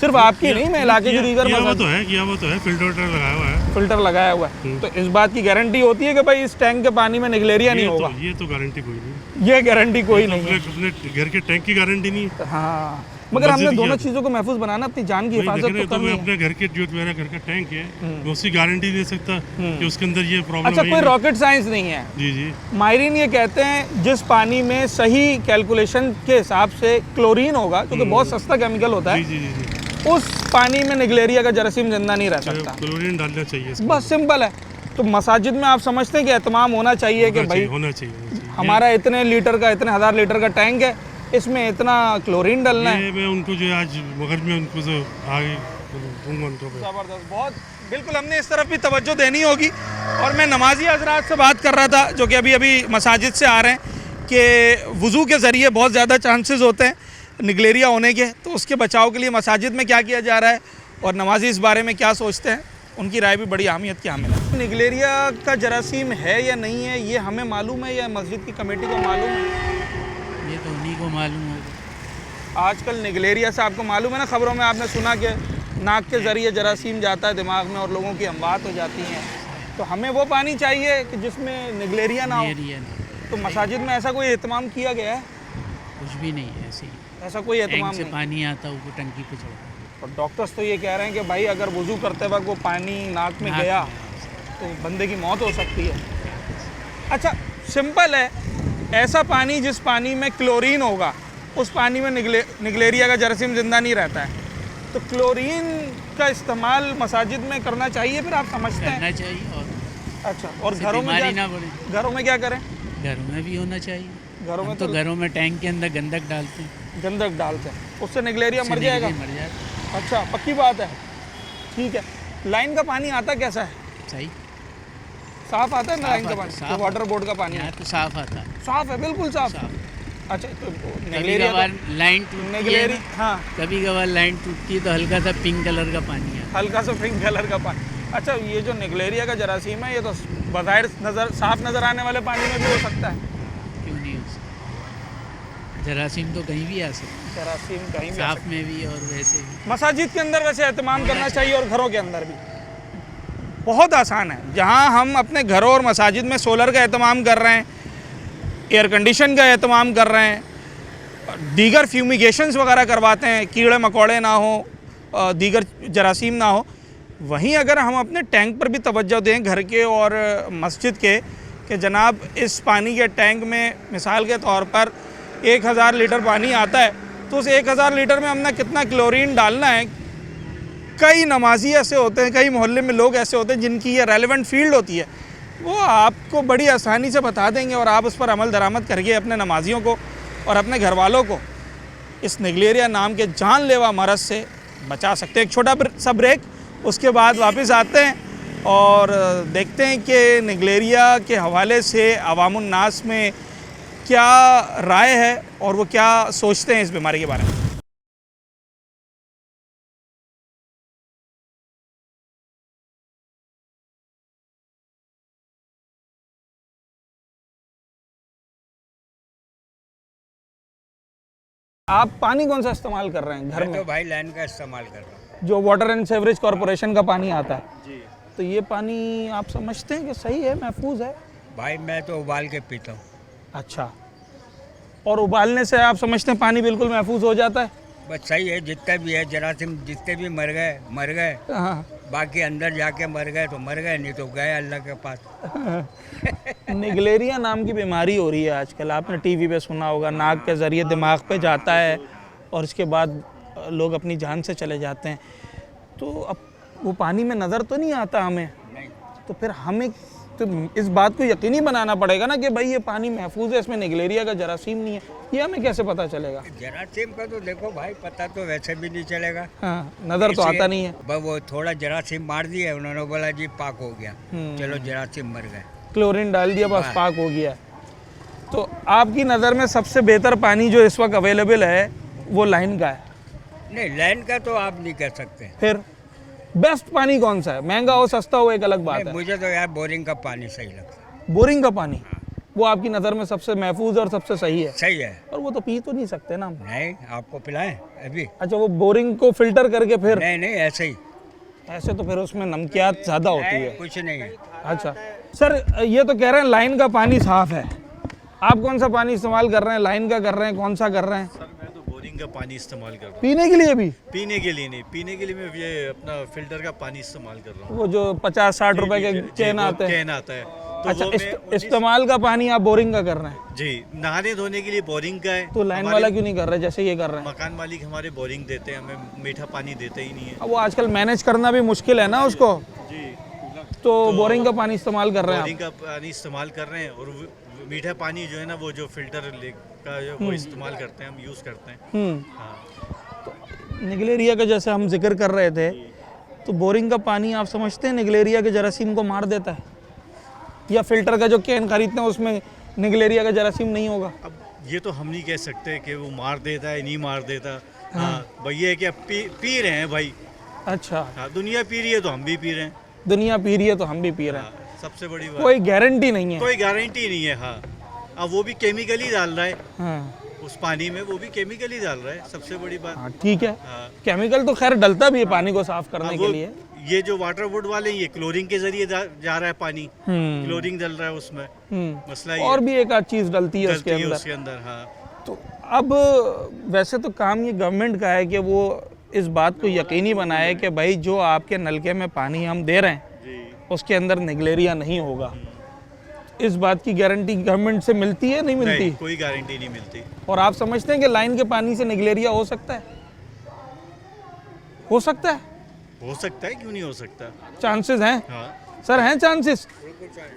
A: सिर्फ आपकी नहीं, मैं इलाके की दीगर
I: किया हुआ तो है, फिल्टर लगाया हुआ है,
A: फिल्टर लगाया हुआ है। तो इस बात की गारंटी होती है कि भाई इस टैंक के पानी में निगलेरिया नहीं होगा?
I: ये तो गारंटी कोई नहीं,
A: ये गारंटी कोई नहीं है।
I: अपने घर के टैंक की गारंटी नहीं।
A: हाँ, मगर हमने दोनों चीज़ों को महफूज बनाना, अपनी जान की हिफाजत तो करनी है।
I: अपने घर के जो मेरा घर का टैंक है मैं उसकी गारंटी दे सकता कि उसके अंदर ये प्रॉब्लम।
A: अच्छा, कोई रॉकेट साइंस नहीं है।
I: जी जी,
A: माहिरीन ये कहते हैं जिस पानी में सही कैलकुलेशन के हिसाब से क्लोरीन होगा, क्योंकि बहुत सस्ता केमिकल होता है,
I: जी जी जी,
A: उस पानी में निगलेरिया का जरासीम जिंदा नहीं रह सकता।
I: क्लोरीन डालना चाहिए,
A: बस सिंपल है। तो मसाजिद में आप समझते हैं कि एहतमाम होना चाहिए कि भाई
I: होना चाहिए
A: हमारा इतने लीटर का, इतने 1000 लीटर का टैंक है, इसमें इतना क्लोरीन डालना है।
I: मैं उनको जो आज मगर में उनको जो आगे दूंगा उनको।
A: ज़बरदस्त, बहुत बिल्कुल हमने इस तरफ भी तवज्जो देनी होगी। और मैं नमाजी हजरात से बात कर रहा था जो कि अभी अभी मसाजिद से आ रहे हैं कि वज़ू के ज़रिए बहुत ज़्यादा चांसेस होते हैं निगलेरिया होने के, तो उसके बचाव के लिए मसाजिद में क्या किया जा रहा है और नमाजी इस बारे में क्या सोचते हैं, उनकी राय भी बड़ी अहमियत की हामिल है। निगलेरिया का जरासीम है या नहीं है ये हमें मालूम है या मस्जिद की कमेटी को मालूम है?
B: ये तो उन्हीं को मालूम होगा।
A: आजकल निगलेरिया से आपको मालूम है ना, ख़बरों में आपने सुना कि नाक के ज़रिए जरासीम जाता है दिमाग में और लोगों की अमवात हो जाती हैं। तो हमें वो पानी चाहिए कि जिसमें निगलेरिया ना हो। तो मसाजिद में ऐसा कोई एहतमाम किया गया है?
B: कुछ भी नहीं है, ऐसे ही
A: ऐसा कोई एहतमाम
B: से
A: नहीं।
B: पानी आता है ऊपर टंकी पे चढ़ता है।
A: और डॉक्टर्स तो ये कह रहे हैं कि भाई अगर वज़ू करते वक्त वो पानी नाक में गया तो बंदे की मौत हो सकती है। अच्छा, सिंपल है, ऐसा पानी जिस पानी में क्लोरीन होगा उस पानी में निगलेरिया का जरासीम ज़िंदा नहीं रहता है, तो क्लोरीन का इस्तेमाल मसाजिद में करना चाहिए फिर आप समझते हैं?
B: करना चाहिए। और
A: अच्छा, और घरों में
B: बीमारी
A: क्या,
B: ना बढ़े।
A: घरों में क्या करें?
B: घरों में भी होना चाहिए।
A: घरों में
B: तो घरों में टैंक के अंदर गंदक डालते हैं,
A: गंदक डालते हैं, उससे निगलेरिया मर जाएगा?
B: मर जाएगा।
A: अच्छा, पक्की बात है, ठीक है। लाइन का पानी आता कैसा है?
B: सही
A: साफ आता है ना लाइन का
B: आता,
A: पानी?
B: साफ
A: जो वाटर बोर्ड का पानी है
B: यहाँ तो साफ आता है।
A: साफ है, बिल्कुल साफ। अच्छा, तो
B: कभी
A: निगलेरिया
B: कभार लाइन टूटती है
A: निगलेरी,
B: ना,
A: हाँ,
B: कभी कभार लाइन टूटती है तो हल्का सा पिंक कलर का पानी है।
A: हल्का सा पिंक कलर का पानी। अच्छा, ये जो निगलेरिया का जरासीम है ये तो बज़ाहिर नज़र साफ नज़र आने वाले पानी में भी हो सकता है।
B: क्यों नहीं हो सकता? जरासीम तो कहीं भी आ सकता है,
A: जरासीम कहीं भी आ
B: साफ में भी और वैसे भी।
A: सकता है। मसाजिद के अंदर वैसे एहतमाम करना चाहिए और घरों के अंदर भी। बहुत आसान है। जहाँ हम अपने घरों और मसाजिद में सोलर का एहतमाम कर रहे हैं, एयर कंडीशन का एहतमाम कर रहे हैं, दीगर फ्यूमिगेशंस वगैरह करवाते हैं, कीड़े मकोड़े ना हो, दीगर जरासीम ना हो, वहीं अगर हम अपने टैंक पर भी तवज्जो दें घर के और मस्जिद के, कि जनाब इस पानी के टैंक में मिसाल के तौर पर 1000 लीटर पानी आता है, तो उस 1000 लीटर में हमने कितना क्लोरीन डालना है। कई नमाजी ऐसे होते हैं, कई मोहल्ले में लोग ऐसे होते हैं जिनकी ये रेलेवेंट फील्ड होती है, वो आपको बड़ी आसानी से बता देंगे और आप उस पर अमल दरामद करके अपने नमाजियों को और अपने घर वालों को इस निगलेरिया नाम के जानलेवा मरज़ से बचा सकते हैं। एक छोटा सा ब्रेक, उसके बाद वापस आते हैं और देखते हैं कि निगलेरिया के हवाले से अवामुन नास में क्या राय है और वो क्या सोचते हैं इस बीमारी के बारे में। आप पानी कौन सा इस्तेमाल कर रहे हैं घर में?
J: तो भाई लाइन का इस्तेमाल कर रहा हूँ।
A: जो वाटर एंड सीवरेज कॉरपोरेशन का पानी आता है जी, तो ये पानी आप समझते हैं कि सही है, महफूज है?
J: भाई मैं तो उबाल के पीता हूँ।
A: अच्छा, और उबालने से आप समझते हैं पानी बिल्कुल महफूज हो जाता है?
J: बस सही है, जितने भी है जरासीम जितने भी मर गए,
A: हाँ।
J: बाकी अंदर जाके मर गए तो मर गए, नहीं तो गए अल्लाह के पास।
A: निगलेरिया नाम की बीमारी हो रही है आजकल, आपने टीवी पे सुना होगा, नाक के ज़रिए दिमाग पे जाता है और इसके बाद लोग अपनी जान से चले जाते हैं। तो अब वो पानी में नज़र तो नहीं आता हमें, तो फिर हमें तो इस बात को यकीनी बनाना पड़ेगा ना कि भाई ये पानी महफूज है, इसमें निगलेरिया का जरासीम नहीं है। ये हमें कैसे पता चलेगा?
J: जरासीम का तो देखो भाई पता तो वैसे भी नहीं चलेगा।
A: हाँ, नज़र तो आता नहीं है।
J: बस वो थोड़ा जरासीम मार दिया, उन्होंने बोला जी पाक हो गया, चलो जरासीम मर गए,
A: क्लोरीन डाल दिया, बस पाक हो गया। तो आपकी नज़र में सबसे बेहतर पानी जो इस वक्त अवेलेबल है वो लाइन का है?
J: नहीं, लाइन का तो आप नहीं कह सकते।
A: फिर बेस्ट पानी कौन सा है? महंगा हो सस्ता हो एक अलग बात है।
J: मुझे तो यार बोरिंग का पानी सही लगता है।
A: बोरिंग का पानी वो आपकी नज़र में सबसे महफूज और सबसे सही है?
J: सही है।
A: और वो तो पी तो नहीं सकते ना?
J: नहीं, आपको पिलाएं अभी?
A: अच्छा, वो बोरिंग को फिल्टर करके फिर?
J: नहीं, ऐसे ही।
A: ऐसे तो फिर उसमें नमकियात ज़्यादा होती है।
J: कुछ नहीं है।
A: अच्छा सर, ये तो कह रहे हैं लाइन का पानी साफ़ है, आप कौन सा पानी इस्तेमाल कर रहे हैं? लाइन का कर रहे हैं, कौन सा कर रहे हैं?
K: सर मैं तो बोरिंग का पानी इस्तेमाल कर रहा हूँ।
A: पीने के लिए भी?
K: पीने के लिए नहीं, पीने के लिए मैं ये अपना फिल्टर का पानी इस्तेमाल कर रहा हूँ।
A: वो जो 50-60 रुपए के कैन आते हैं?
K: कैन आता है। तो
A: अच्छा, इस्तेमाल का पानी आप बोरिंग का कर रहे हैं?
K: जी, नहाने धोने के लिए बोरिंग का है।
A: तो लाइन वाला क्यों नहीं कर रहे जैसे ये कर रहे हैं?
K: मकान मालिक हमारे बोरिंग देते हैं, हमें मीठा पानी देते ही नहीं है।
A: अब वो आजकल मैनेज करना भी मुश्किल है ना उसको
K: जी,
A: तो बोरिंग का पानी इस्तेमाल कर रहे हैं?
K: बोरिंग का पानी इस्तेमाल कर रहे हैं और मीठा पानी जो है ना वो जो फिल्टर का जो वो इस्तेमाल करते हैं, हम यूज़ करते हैं। हाँ।
A: तो निगलेरिया का जैसे हम जिक्र कर रहे थे, तो बोरिंग का पानी आप समझते हैं निगलेरिया के जरासीम को मार देता है, या फिल्टर का जो कैन खरीदते हैं उसमें निगलेरिया का जरासीम नहीं होगा?
K: अब ये तो हम नहीं कह सकते कि वो मार देता है नहीं मार देता। हाँ, भाई ये है कि अब पी रहे हैं भाई।
A: अच्छा,
K: हाँ, दुनिया पी रही है तो हम भी पी रहे हैं।
A: दुनिया पी रही है तो हम भी पी रहे हैं।
K: हाँ, सबसे बड़ी बात
A: कोई गारंटी नहीं है?
K: कोई गारंटी नहीं है। हाँ, अब वो भी केमिकल ही डाल रहा है।
A: हाँ,
K: उस पानी में वो भी केमिकल ही डाल रहा है, सबसे बड़ी बात।
A: हाँ ठीक है।
K: हाँ।
A: केमिकल तो खैर डलता भी है पानी को साफ करने के लिए।
K: ये जो वाटर बोर्ड वाले ये क्लोरीन के जरिए जा रहा है पानी, क्लोरीन डल रहा है उसमें। मसला
A: और भी एक आध चीज़ डलती है उसके
K: अंदर। हाँ,
A: तो अब वैसे तो काम ये गवर्नमेंट का है कि वो इस बात को यकीनी बनाए कि भाई जो आपके नलके में पानी हम दे रहे हैं उसके अंदर निगलेरिया नहीं होगा। इस बात की गारंटी गवर्नमेंट से मिलती है नहीं मिलती?
K: नहीं, कोई गारंटी नहीं मिलती।
A: और आप समझते हैं कि लाइन के पानी से निगलेरिया हो सकता है? हो सकता है?
K: हो सकता है, क्यों नहीं हो सकता?
A: चांसेस हैं?
K: हाँ
A: सर, हैं चांसेस?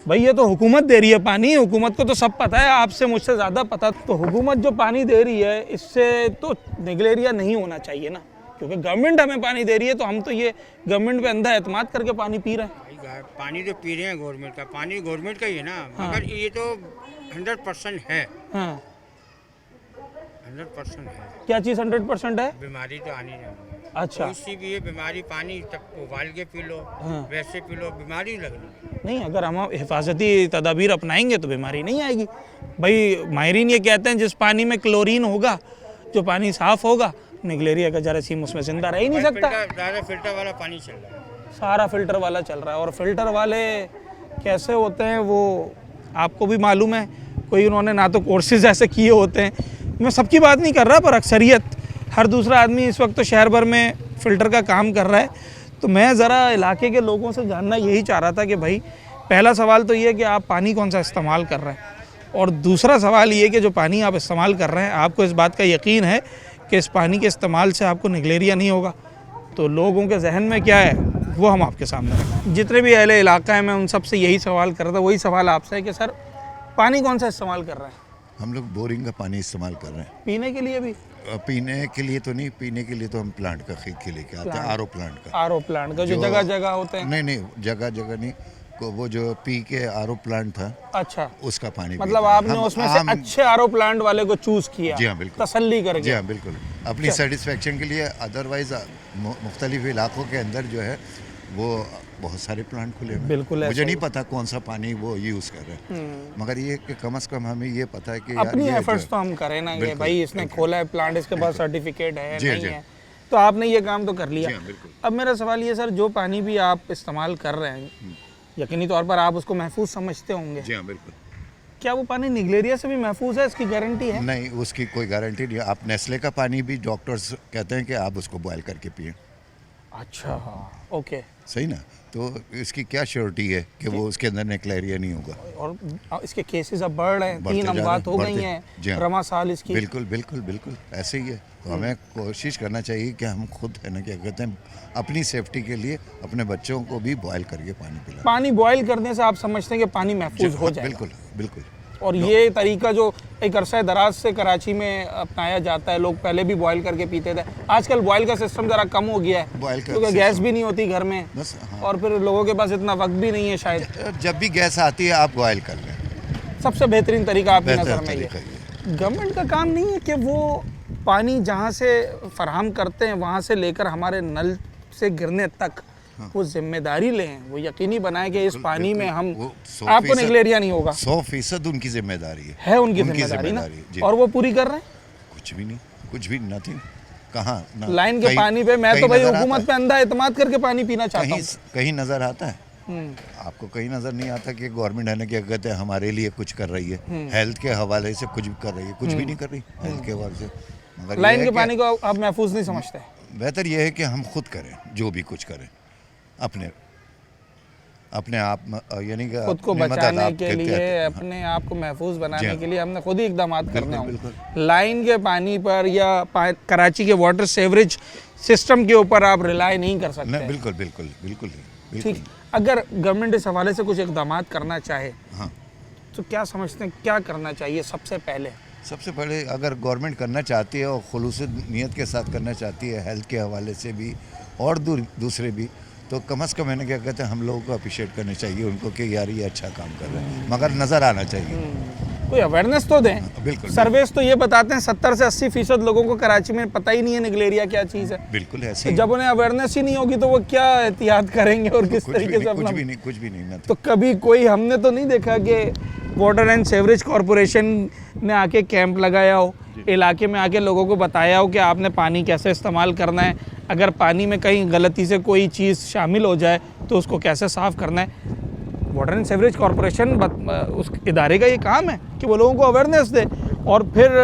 A: भाई ये तो हुकूमत दे रही है पानी, हुकूमत को तो सब पता है, आपसे मुझसे ज़्यादा पता। तो हुकूमत जो पानी दे रही है इससे तो निगलेरिया नहीं होना चाहिए ना, क्योंकि गवर्नमेंट हमें पानी दे रही है, तो हम तो ये गवर्नमेंट पे अंधा एतमाद करके पानी पी रहे हैं।
J: पानी तो पी रहे हैं गवर्नमेंट का, पानी गवर्नमेंट का ही है ना। मगर ये तो 100% है।
A: हाँ,
J: 100% है।
A: क्या चीज़ 100% है?
J: बीमारी तो आनी नहीं।
A: अच्छा,
J: कोई सी भी ये बीमारी पानी तक उबाल के पी लो, वैसे पी लो, बीमारी लगनी
A: नहीं, अगर हम हिफाजती तदाबीर अपनाएंगे तो बीमारी नहीं आएगी। भाई माहिरीन ये कहते हैं जिस पानी में क्लोरीन होगा, जो पानी साफ़ होगा, निगलेरिया का जरासीम उसमें जिंदा रह ही नहीं सकता।
J: ज़्यादा फिल्टर वाला पानी चल रहा है।
A: सारा फ़िल्टर वाला चल रहा है। और फ़िल्टर वाले कैसे होते हैं वो आपको भी मालूम है, कोई उन्होंने ना तो कोर्सेज ऐसे किए होते हैं। मैं सबकी बात नहीं कर रहा, पर अक्सरियत हर दूसरा आदमी इस वक्त तो शहर भर में फ़िल्टर का काम कर रहा है। तो मैं ज़रा इलाके के लोगों से जानना यही चाह रहा था कि भाई पहला सवाल तो ये कि आप पानी कौन सा इस्तेमाल कर रहे हैं, और दूसरा सवाल ये कि जो पानी आप इस्तेमाल कर रहे हैं आपको इस बात का यकीन है कि इस पानी के इस्तेमाल से आपको निगलेरिया नहीं होगा। तो लोगों के जहन में क्या है वो हम आपके सामने रखें। जितने भी अहले इलाका हैं मैं उन सब से यही सवाल कर रहा था, वही सवाल आपसे है कि सर पानी कौन सा इस्तेमाल कर रहे हैं?
L: हम लोग बोरिंग का पानी इस्तेमाल कर रहे हैं।
A: पीने के लिए भी?
L: पीने के लिए तो नहीं, पीने के लिए तो हम प्लांट का खरीद के लेके आते हैं, आरओ प्लांट का।
A: आरओ प्लांट का जो जगह जगह होते हैं?
L: नहीं, जगह जगह नहीं, वो जो पी के आरओ प्लांट था,
A: अच्छा,
L: उसका पानी
A: मतलब आपने उसमें से अच्छे आरओ प्लांट वाले को चूज किया?
L: जी हाँ, बिल्कुल,
A: तसल्ली करके।
L: जी हाँ, बिल्कुल, अपनी सेटिस्फेक्शन के लिए। अदरवाइज मुख्तलिफ इलाकों के अंदर जो है वो बहुत सारे प्लांट खुले हैं।
A: बिल्कुल,
L: मुझे नहीं पता कौन सा पानी वो यूज़ कर रहे हैं, मगर ये कि कम से कम हमें ये पता है कि
A: अपनी एफर्ट्स तो हम करें ना कि भाई इसने खोला है प्लांट, इसके पास सर्टिफिकेट है नहीं है, तो आपने ये काम तो कर लिया। अब मेरा सवाल ये सर, जो पानी भी आप इस्तेमाल कर रहे हैं यकीनी तौर पर आप उसको महफूज समझते होंगे?
L: जी हाँ, बिल्कुल।
A: क्या वो पानी निगलेरिया से भी महफूज है? इसकी गारंटी है?
L: नहीं, उसकी कोई गारंटी नहीं। आप नेस्ले का पानी भी डॉक्टर्स कहते हैं कि आप उसको बॉयल करके पिए।
A: अच्छा, ओके,
L: सही ना? तो इसकी क्या श्योरिटी है कि वो उसके अंदर निकलेरिया नहीं होगा?
A: और इसके केसेस अब बढ़ रहे हैं, 3 अमवात हो गई हैं रवा साल इसकी।
L: बिल्कुल बिल्कुल बिल्कुल ऐसे ही है। तो हमें कोशिश करना चाहिए कि हम खुद है ना, क्या कहते हैं, अपनी सेफ्टी के लिए अपने बच्चों को भी बॉयल करके पानी पिलाएं।
A: पानी बॉयल करने से आप समझते हैं कि पानी महफूज हो जाएगा?
L: बिल्कुल बिल्कुल।
A: और ये तरीका जो एक अरसा दराज से कराची में अपनाया जाता है, लोग पहले भी बॉयल करके पीते थे, आजकल बॉयल का सिस्टम ज़रा कम हो गया है क्योंकि गैस भी नहीं होती घर में बस, हाँ। और फिर लोगों के पास इतना वक्त भी नहीं है शायद।
L: जब भी गैस आती है आप बॉयल कर लें,
A: सबसे बेहतरीन तरीका आपकी नज़र में ये। गवर्नमेंट का काम नहीं है कि वो पानी जहाँ से फराहम करते हैं वहाँ से लेकर हमारे नल से गिरने तक वो जिम्मेदारी लें, वो यकीनी बनाएं कि इस पानी में हम आपको निगलेरिया नहीं होगा।
L: 100% उनकी जिम्मेदारी
A: है उनकी जिम्मेदारी ना, और वो पूरी कर रहे हैं?
L: कुछ भी नहीं, कुछ भी नथिंग। कहाँ
A: लाइन के पानी पे मैं तो भाई हुकूमत पे अंधा एतमाद करके पानी पीना चाहता हूँ।
L: कहीं नजर आता है आपको? कहीं नजर नहीं आता कि गवर्नमेंट है ना, क्या कहते हैं, हमारे लिए कुछ कर रही है, हेल्थ के हवाले से कुछ कर रही है? कुछ भी नहीं कर रही हेल्थ के हवाले से। मगर
A: लाइन के पानी को आप महफूज नहीं समझते?
L: बेहतर यह है कि हम खुद करें, जो भी कुछ करें अपने आप, यानी कि
A: खुद को बचाने के लिए, अपने आप को महफूज बनाने के लिए हमने खुद ही इकदाम करने होंगे। लाइन के पानी पर या कराची के वाटर सेवरेज सिस्टम के ऊपर आप रिलाई नहीं कर सकते।
L: बिल्कुल बिल्कुल बिल्कुल
A: ठीक। अगर गवर्नमेंट इस हवाले से कुछ इकदाम करना चाहे तो क्या समझते हैं क्या करना चाहिए? सबसे पहले
L: अगर गवर्नमेंट करना चाहती है और खुलूस नीयत के साथ करना चाहती है, हेल्थ के हवाले से भी और दूसरे भी, तो कम से कम है ना, क्या कहते हैं, हम लोगों को अप्रिशिएट करना चाहिए उनको कि यार ये अच्छा काम कर रहे हैं, मगर नज़र आना चाहिए।
A: कोई अवेयरनेस तो दें।
L: बिल्कुल।
A: सर्वेस तो ये बताते हैं 70 से 80% लोगों को कराची में पता ही नहीं है निगलेरिया क्या चीज़ है।
L: बिल्कुल ऐसे।
A: जब उन्हें अवेयरनेस ही नहीं होगी तो वो क्या एहतियात करेंगे और किस तरीके से अपना?
L: कुछ भी नहीं।
A: तो कभी कोई हमने तो नहीं देखा कि वाटर एंड सेवरेज कॉरपोरेशन ने आके कैंप लगाया हो, इलाके में आके लोगों को बताया हो कि आपने पानी कैसे इस्तेमाल करना है, अगर पानी में कहीं गलती से कोई चीज़ शामिल हो जाए तो उसको कैसे साफ़ करना है। वाटर एंड सेवरेज कॉरपोरेशन उस इदारे का ये काम है कि वो लोगों को अवेयरनेस दे। और फिर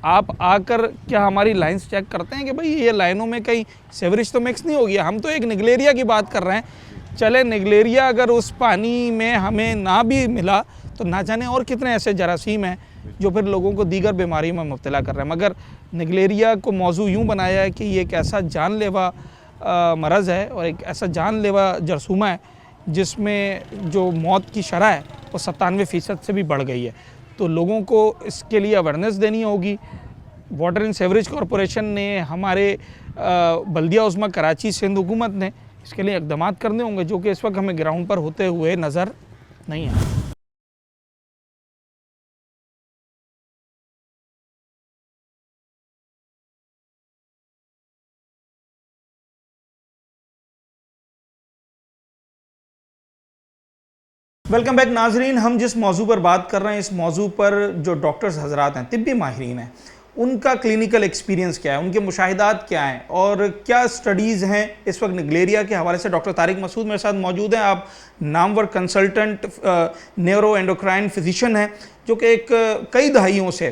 A: आप आकर क्या हमारी लाइंस चेक करते हैं कि भाई ये लाइनों में कहीं सेवरेज तो मिक्स नहीं हो गया? हम तो एक निगलेरिया की बात कर रहे हैं। चले निगलेरिया अगर उस पानी में हमें ना भी मिला तो ना जाने और कितने ऐसे जरासीम हैं जो फिर लोगों को दीगर बीमारी में मुब्तला कर रहे हैं। मगर निगलेरिया को मौजू यूँ बनाया है कि ये एक ऐसा जानलेवा मरज़ है और एक ऐसा जानलेवा जरसूमा है जिसमें जो मौत की शरह है वो 97% से भी बढ़ गई है। तो लोगों को इसके लिए अवेयरनेस देनी होगी। वाटर एंड सेवरेज कॉरपोरेशन ने, हमारे बल्दिया उज़्मा कराची सिंध हुकूमत ने इसके लिए इक़दाम करने होंगे जो कि इस वक्त हमें ग्राउंड पर होते हुए नज़र नहीं है। वेलकम बैक नाजरीन। हम जिस मौजू पर बात कर रहे हैं, इस मौजू पर जो डॉक्टर्स हजरात हैं, तिब्बी माहिरीन हैं, उनका क्लिनिकल एक्सपीरियंस क्या है, उनके मुशाहिदात क्या हैं और क्या स्टडीज़ हैं इस वक्त निगलेरिया के हवाले से। डॉक्टर तारिक मसूद मेरे साथ मौजूद हैं। आप Namvar consultant neuro endocrine physician हैं जो कि कई दहाइयों से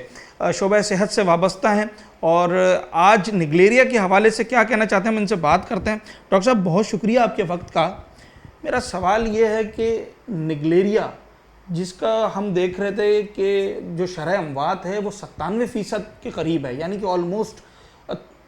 A: शोबा सेहत से वाबस्ता हैं और आज निगलेरिया के हवाले से क्या कहना चाहते हैं हम इनसे बात करते हैं। डॉक्टर साहब बहुत शुक्रिया आपके वक्त का। मेरा सवाल ये है कि निगलेरिया जिसका हम देख रहे थे कि जो शरह अमवात है वो 97% के करीब है, यानी कि ऑलमोस्ट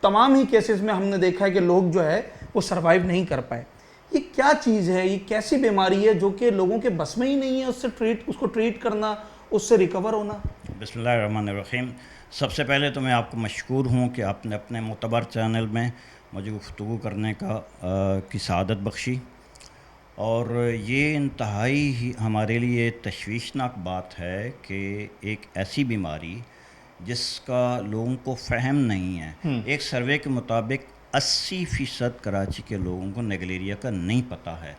A: तमाम ही केसेस में हमने देखा है कि लोग जो है वो सर्वाइव नहीं कर पाए। ये क्या चीज़ है, ये कैसी बीमारी है जो कि लोगों के बस में ही नहीं है उसको ट्रीट करना, उससे रिकवर होना?
M: बिस्मिल्लाहिर्रहमानिर्रहीम। सबसे पहले तो मैं आपको मशकूर हूँ कि आपने अपने मोतबर चैनल में मुझे गुफ्तगू करने की सआदत बख्शी, और ये इंतहाई ही हमारे लिए तशवीशनाक बात है कि एक ऐसी बीमारी जिसका लोगों को फ़हम नहीं है। एक सर्वे के मुताबिक 80% कराची के लोगों को निगलेरिया का नहीं पता है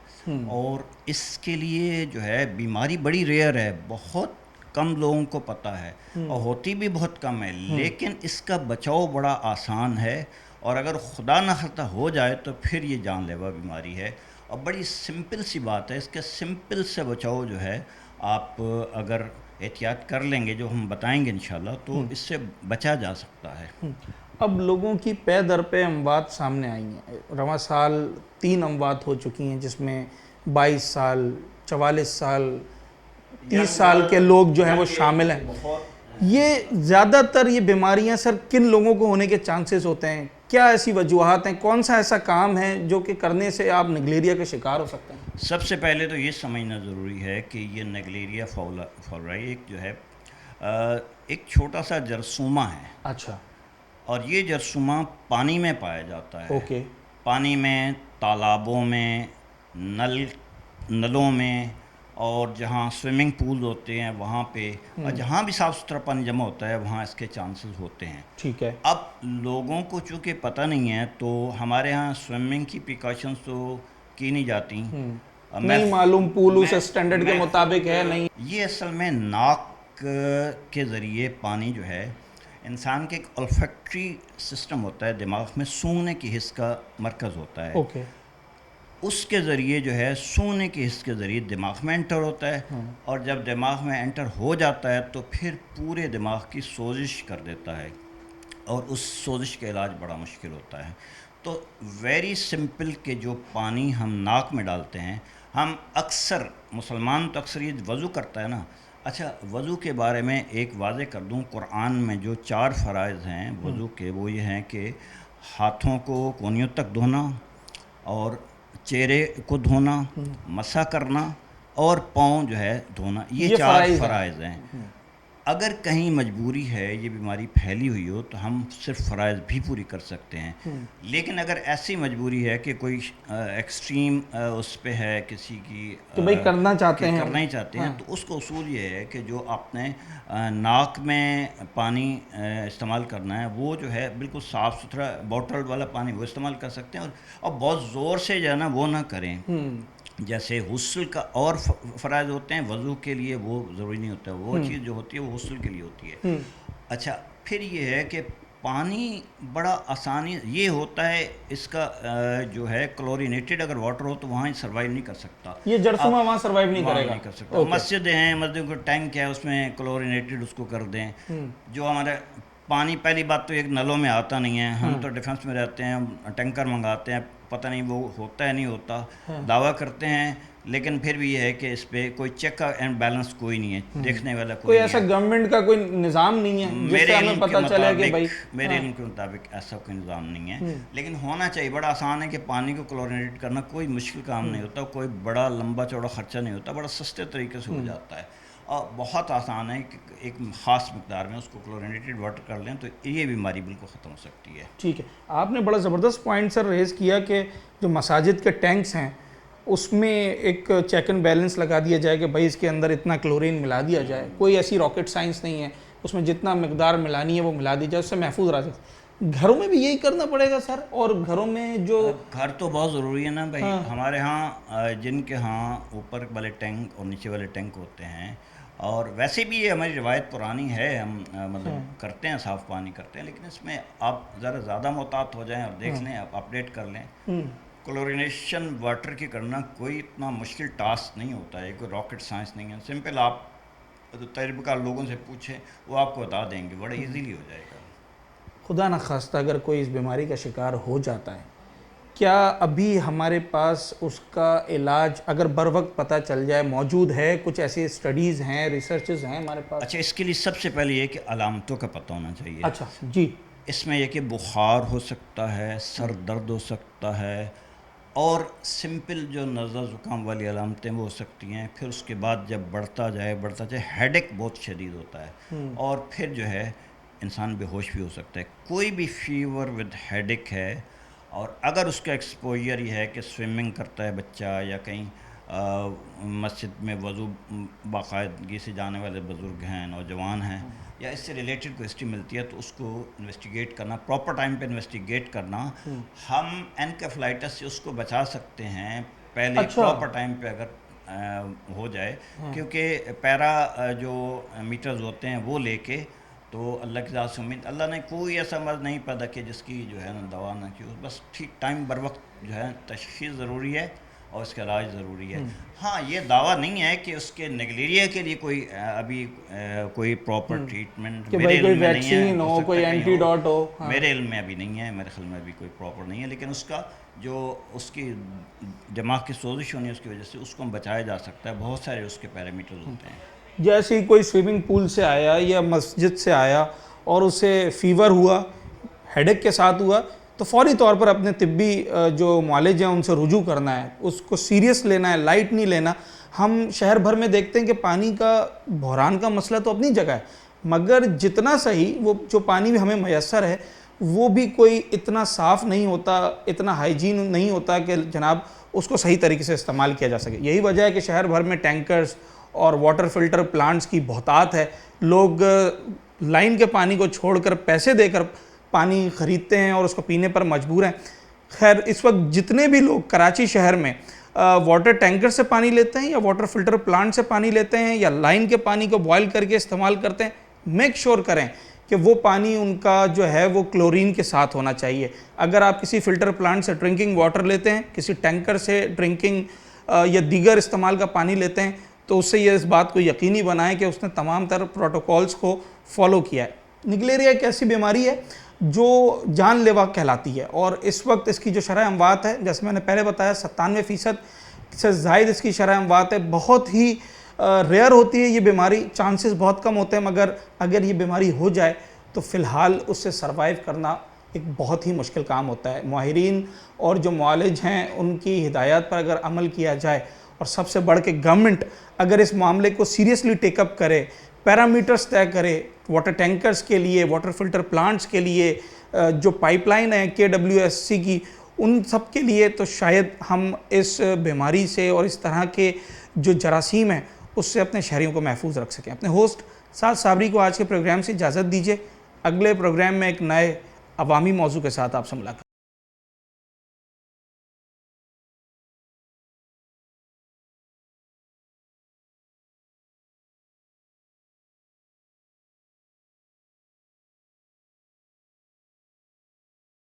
M: और इसके लिए जो है बीमारी बड़ी रेयर है, बहुत कम लोगों को पता है और होती भी बहुत कम है, लेकिन इसका बचाव बड़ा आसान है और अगर खुदा न खास्ता हो जाए तो फिर ये जानलेवा बीमारी है और बड़ी सिंपल सी बात है। इसके सिंपल से बचाव जो है आप अगर एहतियात कर लेंगे जो हम बताएंगे इंशाल्लाह तो इससे बचा जा सकता है।
A: अब लोगों की पे दर पे अमवात सामने आई हैं। रवां साल 3 अमवात हो चुकी हैं जिसमें 22 साल, 44 साल, 30 साल के लोग जो हैं वो शामिल हैं। ये ज़्यादातर ये बीमारियां सर किन लोगों को होने के चांसेस होते हैं? क्या ऐसी वजूहात हैं, कौन सा ऐसा काम है जो कि करने से आप निगलेरिया के शिकार हो सकते हैं?
M: सबसे पहले तो ये समझना ज़रूरी है कि ये निगलेरिया फौलराई एक जो है एक छोटा सा जरसूमा है।
A: अच्छा।
M: और ये जरसूमा पानी में पाया जाता है।
A: ओके।
M: पानी में, तालाबों में, नलों में और जहाँ स्विमिंग पूल होते हैं वहाँ पे और जहाँ भी साफ़ सुथरा पानी जमा होता है वहाँ इसके चांसेस होते हैं।
A: ठीक है।
M: अब लोगों को चूँकि पता नहीं है तो हमारे यहाँ स्विमिंग की प्रिकॉशंस तो की नहीं जाती।
A: नहीं मालूम पूल उस स्टैंडर्ड के मुताबिक है नहीं।
M: ये असल में नाक के ज़रिए पानी जो है, इंसान के एक ऑल्फैक्टरी सिस्टम होता है, दिमाग में सूंघने की हिस्स का मरकज़ होता है।
A: ओके।
M: उसके ज़रिए जो है सूंघने के हिस्से के ज़रिए दिमाग में एंटर होता है और जब दिमाग में एंटर हो जाता है तो फिर पूरे दिमाग की सोजिश कर देता है और उस सोजिश का इलाज बड़ा मुश्किल होता है। तो वेरी सिंपल के जो पानी हम नाक में डालते हैं, हम अक्सर मुसलमान तो अक्सर ये वज़ू करता है ना। अच्छा, वज़ू के बारे में एक वाज़े कर दूं, कुरान में जो 4 फ़राइज़ हैं वज़ू के वो ये हैं कि हाथों को कोहनियों तक धोना और चेहरे को धोना, मसा करना और पाँव जो है धोना, ये 4 फ़राइज़ हैं। अगर कहीं मजबूरी है, ये बीमारी फैली हुई हो तो हम सिर्फ फ़राइज़ भी पूरी कर सकते हैं। लेकिन अगर ऐसी मजबूरी है कि कोई एक्सट्रीम उस पे है किसी की
A: तो भाई करना चाहते हैं,
M: करना ही चाहते हैं, तो उसका उसूल ये है कि जो आपने नाक में पानी इस्तेमाल करना है वो जो है बिल्कुल साफ़ सुथरा बॉटल वाला पानी वो इस्तेमाल कर सकते हैं और बहुत ज़ोर से जो है ना वो ना करें। जैसे हुस्ल का और फ़राइज़ होते हैं, वज़ू के लिए वो ज़रूरी नहीं होता, वो चीज़ जो होती है वो हुस्ल के लिए होती है। अच्छा, फिर ये है कि पानी बड़ा आसानी ये होता है इसका जो है क्लोरीनेटेड अगर वाटर हो तो वहाँ सर्वाइव नहीं कर सकता।
A: ये जरसूमा वहाँ सर्वाइव नहीं करेगा।
M: नहीं कर सकता। मस्जिदें हैं, मस्जिद का टैंक है उसमें क्लोरीनेटेड उसको कर दें। जो हमारे पानी, पहली बात तो एक नलों में आता नहीं है, हम तो डिफेंस में रहते हैं, टैंकर मंगाते हैं, पता नहीं वो होता है नहीं होता, दावा करते हैं, लेकिन फिर भी ये है कि इस पे कोई चेक एंड बैलेंस कोई नहीं है, देखने वाला कोई
A: ऐसा गवर्नमेंट का कोई निज़ाम नहीं है जिससे हमें पता चले कि भाई।
M: मेरे इल्म के मुताबिक ऐसा कोई निज़ाम नहीं है, लेकिन होना चाहिए। बड़ा आसान है कि पानी को क्लोरिनेटेड करना कोई मुश्किल काम नहीं होता, कोई बड़ा लंबा चौड़ा खर्चा नहीं होता, बड़ा सस्ते तरीके से हो जाता है और बहुत आसान है कि एक ख़ास मकदार में उसको क्लोरिनेटेड वाटर कर लें तो ये बीमारी बिल्कुल ख़त्म हो सकती है।
A: ठीक है, आपने बड़ा ज़बरदस्त पॉइंट सर रेज़ किया कि जो मसाजिद के टैंक्स हैं उसमें एक चेक एंड बैलेंस लगा दिया जाए कि भाई इसके अंदर इतना क्लोरीन मिला दिया जाए। कोई ऐसी रॉकेट साइंस नहीं है, उसमें जितना मकदार मिलानी है वो मिला दी जाए, उससे महफूज रह सकते। घरों में भी यही करना पड़ेगा सर? और घरों में जो
M: घर तो बहुत ज़रूरी है ना भाई।
A: हाँ।
M: हमारे यहाँ जिनके यहाँ ऊपर वाले टैंक और नीचे वाले टैंक होते हैं, और वैसे भी ये हमारी रिवायत पुरानी है, हम मतलब करते हैं, साफ़ पानी करते हैं, लेकिन इसमें आप ज़रा ज़्यादा मोहतात हो जाएं और देख लें, आप अपडेट कर लें। क्लोरिनेशन वाटर की करना कोई इतना मुश्किल टास्क नहीं होता है, कोई रॉकेट साइंस नहीं है। सिंपल आप तजुर्बेकार लोगों से पूछें, वो आपको बता देंगे, बड़ा इजीली हो जाएगा।
A: खुदा न खास्ता अगर कोई इस बीमारी का शिकार हो जाता है, क्या अभी हमारे पास उसका इलाज अगर बर वक्त पता चल जाए मौजूद है? कुछ ऐसी स्टडीज़ हैं, रिसर्चेज हैं हमारे पास?
M: अच्छा, इसके लिए सबसे पहले ये कि अलामतों का पता होना चाहिए।
A: अच्छा जी।
M: इसमें यह कि बुखार हो सकता है, सर दर्द हो सकता है, और सिंपल जो नज़र ज़ुकाम वाली अलामतें वो हो सकती हैं। फिर उसके बाद जब बढ़ता जाए हेडेक बहुत शदीद होता है, और फिर जो है इंसान बेहोश भी हो सकता है। कोई भी फीवर विद हेडेक है, और अगर उसका एक्सपोजर ये है कि स्विमिंग करता है बच्चा, या कहीं मस्जिद में वज़ू बाकायदगी से जाने वाले बुज़ुर्ग हैं, नौजवान हैं, या इससे रिलेटेड कोई हिस्ट्री मिलती है, तो उसको इन्वेस्टिगेट करना, प्रॉपर टाइम पे इन्वेस्टिगेट करना। हम एनकेफेलाइटिस से उसको बचा सकते हैं पहले।
A: अच्छा।
M: प्रॉपर टाइम पे अगर हो जाए, क्योंकि पैरा जो मीटर्स होते हैं वो लेके, तो अल्लाह की ज़ात से उम्मीद, अल्लाह ने कोई ऐसा मर्ज़ नहीं पैदा किया जिसकी जो है ना दवा ना की, बस ठीक टाइम बर वक्त जो है तशख़ीस ज़रूरी है और इसका इलाज ज़रूरी है। हाँ, ये दावा नहीं है कि उसके नेगलेरिया के लिए कोई अभी कोई प्रॉपर ट्रीटमेंट
A: कि
M: मेरे
A: भाई कोई
M: इल्म में नहीं है।
A: वैक्सीन हो, कोई
M: कहीं
A: एंटीडोट हो। हाँ।
M: मेरे इल्म में अभी नहीं है, मेरे ख्याल में अभी कोई प्रॉपर नहीं है, लेकिन उसका जो उसकी दिमाग की सोजिश होनी है उसकी वजह से उसको हम बचाया जा सकता है। बहुत सारे उसके पैरामीटर्स होते हैं।
A: जैसे ही कोई स्विमिंग पूल से आया या मस्जिद से आया और उसे फीवर हुआ, हेडेक के साथ हुआ, तो फौरी तौर पर अपने तिब्बी जो मुआलिज हैं उनसे रुजू करना है, उसको सीरियस लेना है, लाइट नहीं लेना। हम शहर भर में देखते हैं कि पानी का बहरान का मसला तो अपनी जगह है, मगर जितना सही वो जो पानी भी हमें मैसर है वो भी कोई इतना साफ़ नहीं होता, इतना हाइजीन नहीं होता कि जनाब उसको सही तरीके से इस्तेमाल किया जा सके। यही वजह है कि शहर भर में टैंकर्स और वाटर फिल्टर प्लांट्स की बहुतात है। लोग लाइन के पानी को छोड़कर पैसे देकर पानी ख़रीदते हैं और उसको पीने पर मजबूर हैं। खैर, इस वक्त जितने भी लोग कराची शहर में वाटर टैंकर से पानी लेते हैं या वाटर फिल्टर प्लांट से पानी लेते हैं या लाइन के पानी को बॉयल करके इस्तेमाल करते हैं, मेक श्योर करें कि वो पानी उनका जो है वो क्लोरीन के साथ होना चाहिए। अगर आप किसी फ़िल्टर प्लांट से ड्रिंकिंग वाटर लेते हैं, किसी टैंकर से ड्रिंकिंग या दीगर इस्तेमाल का पानी लेते हैं, तो उससे ये इस बात को यकीनी बनाएं कि उसने तमाम तरह प्रोटोकॉल्स को फॉलो किया है। निगलेरिया एक ऐसी बीमारी है जो जानलेवा कहलाती है, और इस वक्त इसकी जो शरह अमवात है, जैसे मैंने पहले बताया, 97% से ज़ायद इसकी शरह अमवात है। बहुत ही रेयर होती है ये बीमारी, चांसेस बहुत कम होते हैं, मगर अगर ये बीमारी हो जाए तो फ़िलहाल उससे सर्वाइव करना एक बहुत ही मुश्किल काम होता है। माहिरीन और जो मुआलिज हैं उनकी हिदायत पर अगर अमल किया जाए, और सबसे बढ़ के गवर्नमेंट अगर इस मामले को सीरियसली टेकअप करे, पैरामीटर्स तय करे वाटर टैंकर्स के लिए, वाटर फिल्टर प्लांट्स के लिए, जो पाइपलाइन है KWSC की, उन सब के लिए, तो शायद हम इस बीमारी से और इस तरह के जो जरासीम हैं उससे अपने शहरियों को महफूज रख सकें। अपने होस्ट साद साबरी को आज के प्रोग्राम से इजाज़त दीजिए। अगले प्रोग्राम में एक नए अवामी मौजू के साथ आपसे मुलाकात।